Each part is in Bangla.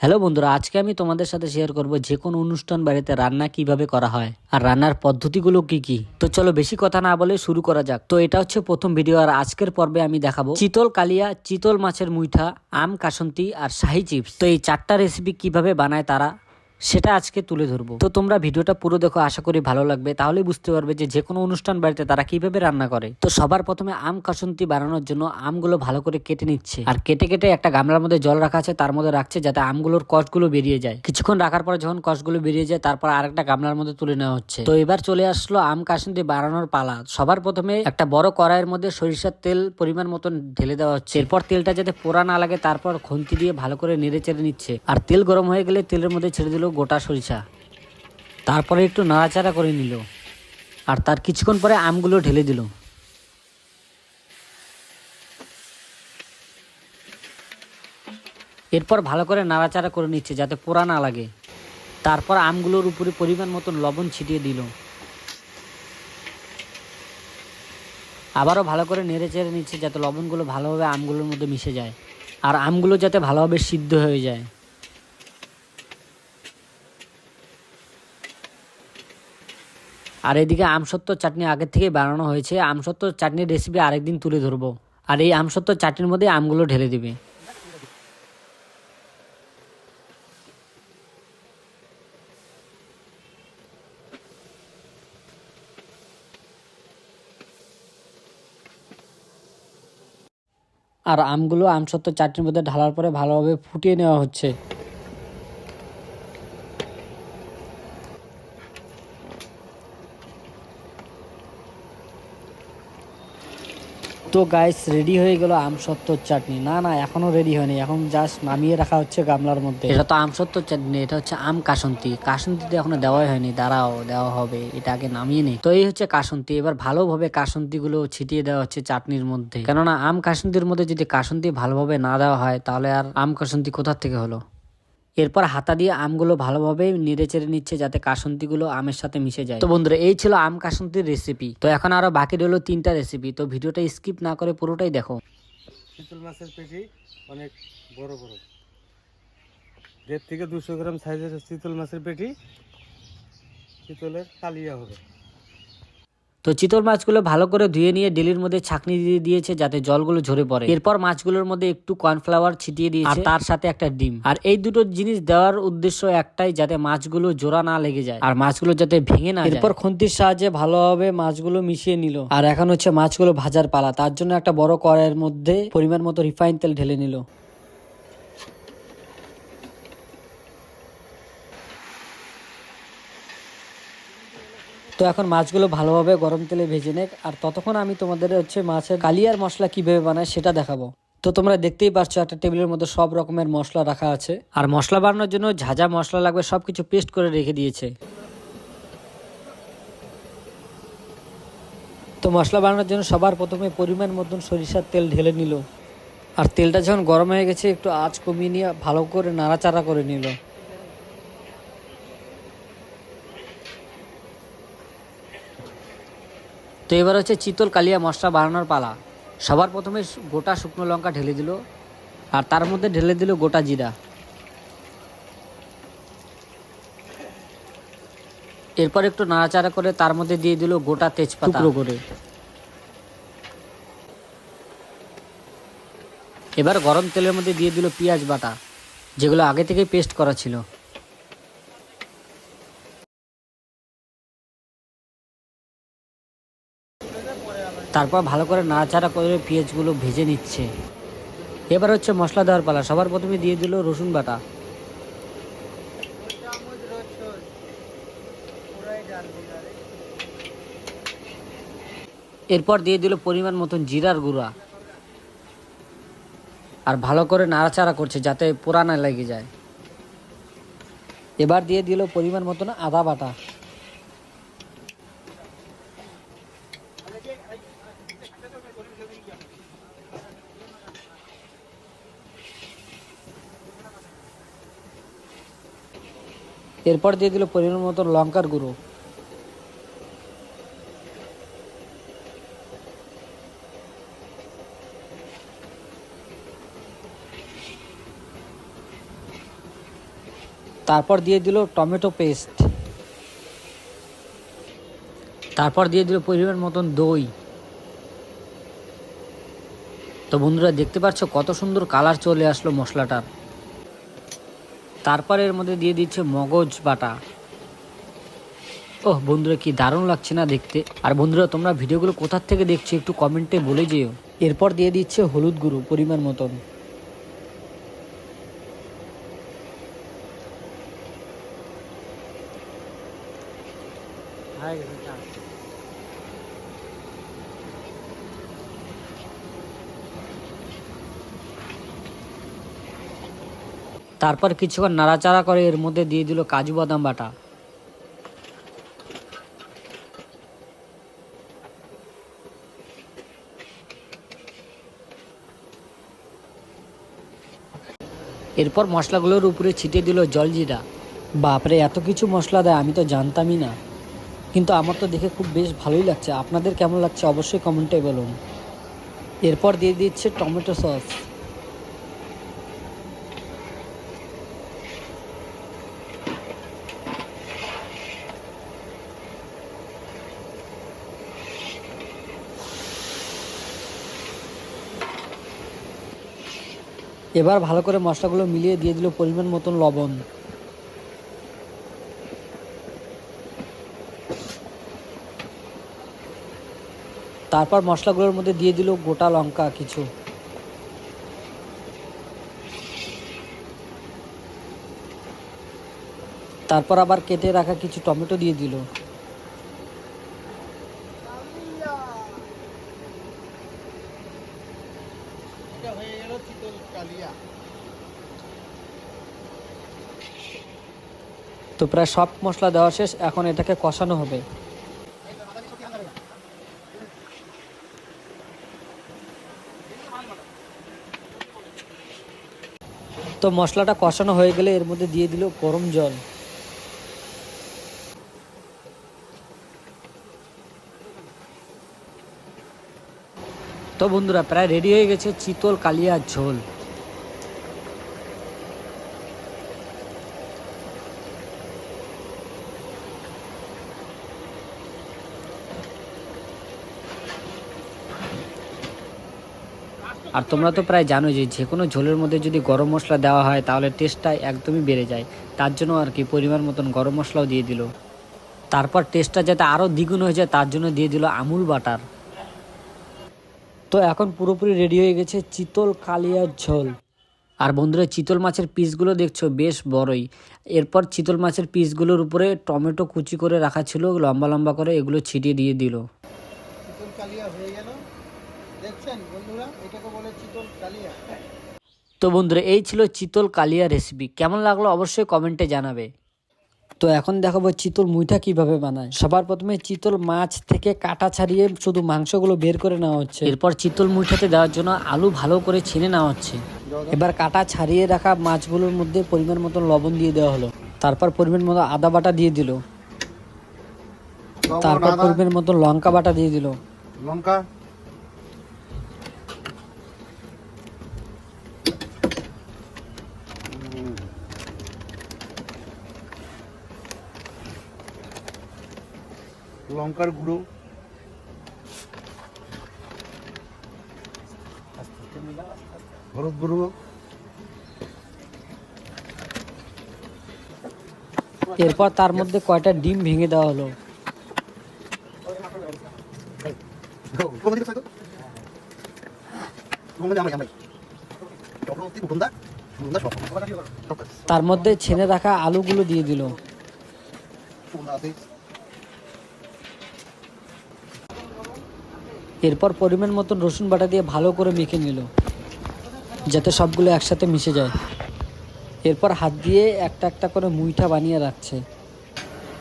হ্যালো বন্ধুরা, আজকে আমি তোমাদের সাথে শেয়ার করব যে কোনো অনুষ্ঠান বাড়িতে রান্না কিভাবে করা হয় আর রান্নার পদ্ধতিগুলো কি কি। তো চলো বেশি কথা না বলে শুরু করা যাক। তো এটা হচ্ছে প্রথম ভিডিও আর আজকের পর্বে আমি দেখাবো চিতল কালিয়া, চিতল মাছের মুইঠা, আম কাসন্তি আর শাহি চিপস। তো এই চারটা রেসিপি কিভাবে বানায় তারা সেটা আজকে তুলে ধরবো। তো তোমরা ভিডিওটা পুরো দেখো, আশা করি ভালো লাগবে, তাহলে বুঝতে পারবে যে কোনো অনুষ্ঠান বাড়িতে তারা কিভাবে রান্না করে। তো সবার প্রথমে আম কাসন্তি বানানোর জন্য আমগুলো ভালো করে কেটে নিচ্ছে আর কেটে কেটে একটা গামলার মধ্যে জল রাখা আছে তার মধ্যে রাখছে যাতে আমগুলোর কষগুলো বেরিয়ে যায়। কিছুক্ষণ রাখার পর যখন কষগুলো বেরিয়ে যায় তারপর আরেকটা গামলার মধ্যে তুলে নেওয়া হচ্ছে। তো এবার চলে আসলো আম কাসন্তি বানানোর পালা। সবার প্রথমে একটা বড় কড়াইয়ের মধ্যে সরিষার তেল পরিমাণ মতন ঢেলে দেওয়া হচ্ছে। এরপর তেলটা যাতে পোড়া না লাগে তারপর খুন্তি দিয়ে ভালো করে নেড়ে চেড়ে নিচ্ছে। আর তেল গরম হয়ে গেলে তেলের মধ্যে ছেড়ে দিল গোটা সরিষা, তারপরে একটু নাড়াচাড়া করে নিল আর তার কিছুক্ষণ পরে আমগুলো ঢেলে দিল। এরপর ভালো করে নাড়াচাড়া করে নিচ্ছে যাতে পোড়া না লাগে। তারপর আমগুলোর উপরে পরিমাণ মতন লবণ ছিটিয়ে দিল। আবারও ভালো করে নেড়ে চেড়ে নিচ্ছে যাতে লবণগুলো ভালোভাবে আমগুলোর মধ্যে মিশে যায় আর আমগুলো যাতে ভালোভাবে সিদ্ধ হয়ে যায়। আর এদিকে আমসত্ত্ব চাটনি আগের থেকেই বানানো হয়েছে। আমসত্ত্ব চাটনির রেসিপি আরেকদিন তুলে ধরবো। আর এই আমসত্ত্ব চাটনির মধ্যে আমগুলো ঢেলে দিবে। আর আমগুলো আমসত্ত্ব চাটনির মধ্যে ঢালার পরে ভালোভাবে ফুটিয়ে নেওয়া হচ্ছে। তো গাইস, রেডি হয়ে গেল আমসত্ত্বর চাটনি। না না, এখনো রেডি হয়নি, এখন জাস্ট নামিয়ে রাখা হচ্ছে গামলার মধ্যে। এটা তো আমসত্ত্বর চাটনি, এটা হচ্ছে আম কাসন্তি। কাসন্তিতে এখনো দেওয়াই হয়নি, দাঁড়াও দেওয়া হবে, এটা আগে নামিয়ে নেই। তো এই হচ্ছে কাসন্তি। এবার ভালোভাবে কাসন্তি গুলো ছিটিয়ে দেওয়া হচ্ছে চাটনির মধ্যে, কেননা আম কাসন্তির মধ্যে যদি কাসন্তি ভালোভাবে না দেওয়া হয় তাহলে আর আম কাসন্তি কোথা থেকে হলো। এরপর হাতা দিয়ে আমগুলো ভালোভাবে নেড়ে চেড়ে নিচ্ছে যাতে কাসন্তিগুলো আমের সাথে মিশে যায়। তো বন্ধুরা, এই ছিল আম কাসন্তির রেসিপি। তো এখন আরো বাকি রইল তিনটা রেসিপি। তো ভিডিওটা স্কিপ না করে পুরোটাই দেখো। চিতল মাছের পেটি অনেক বড় বড়, 1.5 থেকে 200 গ্রাম সাইজের চিতল মাছের পেটি, চিতলের কালিয়া হবে। তো চিতল মাছগুলো ভালো করে ধুয়ে নিয়ে ডেলির মধ্যে ছাঁকনি দিয়ে দিয়েছে যাতে জলগুলো ঝরে পড়ে। এরপর মাছগুলোর মধ্যে একটু কর্নফ্লাওয়ার ছিটিয়ে দিয়েছে আর তার সাথে একটা ডিম। আর এই দুটো জিনিস দেওয়ার উদ্দেশ্য একটাই, যাতে মাছগুলো জোড়া না লেগে যায় আর মাছগুলো যাতে ভেঙে না যায়। এরপর খুন্তির সাহায্যে ভালোভাবে মাছগুলো মিশিয়ে নিল। আর এখন হচ্ছে মাছগুলো ভাজার পালা। তার জন্য একটা বড় কড়াইয়ের মধ্যে পরিমাণ মতো রিফাইন তেল ঢেলে নিল। তো এখন মাছগুলো ভালোভাবে গরম তেলে ভেজে নেক। আর ততক্ষণ আমি তোমাদের হচ্ছে মাছের কালিয়ার মশলা কিভাবে বানায় সেটা দেখাবো। তো তোমরা দেখতেই পারছো একটা টেবিলের মধ্যে সব রকমের মশলা রাখা আছে। আর মশলা বানানোর জন্য যা যা মশলা লাগবে সবকিছু পেস্ট করে রেখে দিয়েছে। তো মশলা বানানোর জন্য সবার প্রথমে পরিমাণ মতন সরিষার তেল ঢেলে নিল। আর তেলটা যখন গরম হয়ে গেছে একটু আঁচ কমিয়ে নিয়ে ভালো করে নাড়াচাড়া করে নিল। তো এবার হচ্ছে চিতল কালিয়া মশলা বানানোর পালা। সবার প্রথমে গোটা শুকনো লঙ্কা ঢেলে দিল আর তার মধ্যে ঢেলে দিল গোটা জিরা। এরপর একটু নাড়াচাড়া করে তার মধ্যে দিয়ে দিল গোটা তেজপাতা টুকরো করে। এবার গরম তেলের মধ্যে দিয়ে দিল পেঁয়াজ বাটা, যেগুলো আগে থেকে পেস্ট করা ছিল। তারপর ভালো করে নাড়াচাড়া করে পেঁয়াজগুলো ভেজে নিচ্ছে। এবার হচ্ছে মশলা দেওয়ার পালা। সবার প্রথমে দিয়ে দিল রসুন বাটা, এরপর দিয়ে দিল পরিমাণ মতন জিরার গুঁড়া আর ভালো করে নাড়াচাড়া করছে যাতে পোড়া না লেগে যায়। এবার দিয়ে দিল পরিমাণ মতন আদা বাটা। এরপর দিয়ে দিল পরিমাণ মতন লঙ্কার গুঁড়ো। তারপর দিয়ে দিল টমেটো পেস্ট, তারপর দিয়ে দিল পরিমাণ মতন দই। তো বন্ধুরা দেখতে পাচ্ছ কত সুন্দর কালার চলে আসলো মশলাটার। তারপর এর মধ্যে দিয়ে দিচ্ছে মগজ বাটা। ওহ বন্ধুরা কি দারুণ লাগছে না দেখতে। আর বন্ধুরা তোমরা ভিডিওগুলো কোথার থেকে দেখছো একটু কমেন্টে বলে যেও। এরপর দিয়ে দিচ্ছে হলুদ গুঁড়ো পরিমাণ মতন। তারপর কিছুক্ষণ নাড়াচাড়া করে এর মধ্যে দিয়ে দিল কাজু বাদাম বাটা। এরপর মশলাগুলোর উপরে ছিটিয়ে দিল জলজিরা। বাপরে এত কিছু মশলা দেয় আমি তো জানতামই না, কিন্তু আমার তো দেখে খুব বেশ ভালোই লাগছে। আপনাদের কেমন লাগছে অবশ্যই কমেন্টে বলুন। এরপর দিয়ে দিচ্ছে টমেটো সস। এবার ভালো করে মশলাগুলো মিলিয়ে দিয়ে দিল পরিমাণ মতন লবণ। তারপর মশলাগুলোর মধ্যে দিয়ে দিল গোটা লঙ্কা কিছু। তারপর আবার কেটে রাখা কিছু টমেটো দিয়ে দিল। তো প্রায় সব মশলা দেওয়া শেষ, এখন এটাকে কষানো হবে। তো মশলাটা কষানো হয়ে গেলে এর মধ্যে দিয়ে দিল গরম জল। তো বন্ধুরা প্রায় রেডি হয়ে গেছে চিতল কালিয়ার ঝোল। আর তোমরা তো প্রায় জানো যে কোনো ঝোলের মধ্যে যদি গরম মশলা দেওয়া হয় তাহলে টেস্টটা একদমই বেড়ে যায়। তার জন্য আর কি পরিমাণ মতন গরম মশলাও দিয়ে দিল। তারপর টেস্টটা যাতে আরও দ্বিগুণ হয়ে যায় তার জন্য দিয়ে দিল আমুল বাটার। তো এখন পুরোপুরি রেডি হয়ে গেছে চিতল কালিয়ার ঝোল। আর বন্ধুরা চিতল মাছের পিসগুলো দেখছো বেশ বড়ই। এরপর চিতল মাছের পিসগুলোর উপরে টমেটো কুচি করে রাখা ছিল লম্বা লম্বা করে, এগুলো ছিটিয়ে দিয়ে দিল। চিতল কালিয়া হয়ে গেল, দেখছেন বন্ধুরা, এটাকে বলে চিতল কালিয়া। তো বন্ধুরা এই ছিল চিতল কালিয়া রেসিপি। কেমন লাগলো অবশ্যই কমেন্টে জানাবে। তো এখন দেখাবো চিতল মুইঠা কিভাবে বানায়। সবার প্রথমে চিতল মাছ থেকে কাটা ছাড়িয়ে শুধু মাংসগুলো বের করে নেওয়া হচ্ছে। এরপর চিতল মুইঠাতে দেওয়ার জন্য আলু ভালো করে ছিনে নেওয়া হচ্ছে। এবার কাটা ছাড়িয়ে রাখা মাছগুলোর মধ্যে পরিমাণ মতো লবণ দিয়ে দেওয়া হলো। তারপর পরিমাণ মতো আদা বাটা দিয়ে দিল। তারপর পরিমাণ মতো লঙ্কা বাটা দিয়ে দিল। লঙ্কা, লঙ্কার গুঁড়ো, হলুদ গুঁড়ো, এরপর তার মধ্যে কয়টা ডিম ভেঙে দেওয়া হলো। তার মধ্যে ছেনে রাখা আলুগুলো দিয়ে দিল। এরপর পরিমাণ মতন রসুন বাটা দিয়ে ভালো করে মেখে নিল যাতে সবগুলো একসাথে মিশে যায়। এরপর হাত দিয়ে একটা একটা করে মুইঠা বানিয়ে রাখছে।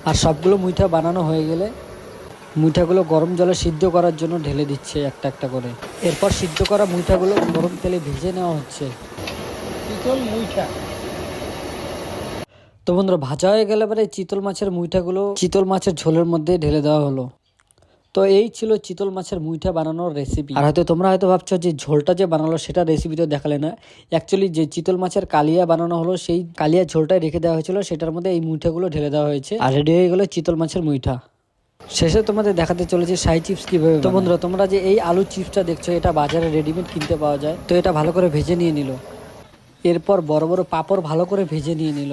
আর সবগুলো মুইঠা বানানো হয়ে গেলে মুইঠাগুলো গরম জলে সিদ্ধ করার জন্য ঢেলে দিচ্ছে একটা একটা করে। এরপর সিদ্ধ করা মুইঠাগুলো গরম তেলে ভেজে নেওয়া হচ্ছে। চিতল মুইঠা। তো বন্ধুরা ভাজা হয়ে গেলে পরে চিতল মাছের মুইঠাগুলো চিতল মাছের ঝোলের মধ্যে ঢেলে দেওয়া হলো। তো এই ছিল চিতল মাছের মুইঠা বানানোর রেসিপি। আর হয়তো তোমরা হয়তো ভাবছো যে ঝোলটা যে বানালো সেটা রেসিপি তো দেখালে না। অ্যাকচুয়ালি যে চিতল মাছের কালিয়া বানানো হলো সেই কালিয়া ঝোলটাই রেখে দেওয়া হয়েছিল, সেটার মধ্যে এই মুইঠাগুলো ঢেলে দেওয়া হয়েছে আর রেডি হয়ে গেলো চিতল মাছের মুইঠা। শেষে তোমাদের দেখাতে চলেছে শাহী চিপস কিভাবে। তো বন্ধুরা, তোমরা যে এই আলু চিপসটা দেখছো এটা বাজারে রেডিমেড কিনতে পাওয়া যায়। তো এটা ভালো করে ভেজে নিয়ে নিল, এরপর বড় বড় পাঁপড় ভালো করে ভেজে নিয়ে নিল।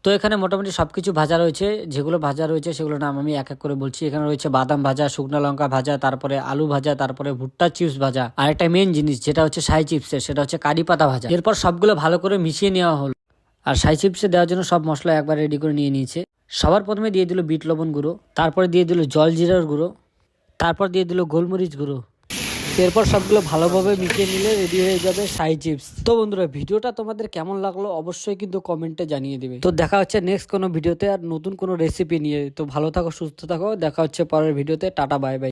তো এখানে মোটামুটি সবকিছু ভাজা রয়েছে, যেগুলো ভাজা রয়েছে সেগুলোর নাম আমি এক এক করে বলছি। এখানে রয়েছে বাদাম ভাজা, শুকনো লঙ্কা ভাজা, তারপরে আলু ভাজা, তারপরে ভুট্টা চিপস ভাজা, আর একটা মেন জিনিস যেটা হচ্ছে শাহী চিপসের, সেটা হচ্ছে কারি পাতা ভাজা। এরপর সবগুলো ভালো করে মিশিয়ে নেওয়া হলো। আর শাহী চিপসে দেওয়ার জন্য সব মশলা একবার রেডি করে নিয়ে নিয়েছে। সবার প্রথমে দিয়ে দিল বিট লবণ গুঁড়ো, তারপরে দিয়ে দিল জল জিরার গুঁড়ো, তারপর দিয়ে দিল গোলমরিচ গুঁড়ো। এরপর সবগুলো ভালোভাবে মিশিয়ে নিলে রেডি হয়ে যাবে শাহী চিপস। তো বন্ধুরা, ভিডিওটা তোমাদের কেমন লাগলো অবশ্যই কিন্তু কমেন্টে জানিয়ে দিবে। তো দেখা হচ্ছে নেক্সট কোনো ভিডিওতে আর নতুন কোনো রেসিপি নিয়ে। তো ভালো থাকো, সুস্থ থাকো, দেখা হচ্ছে পরের ভিডিওতে। Tata, bye bye.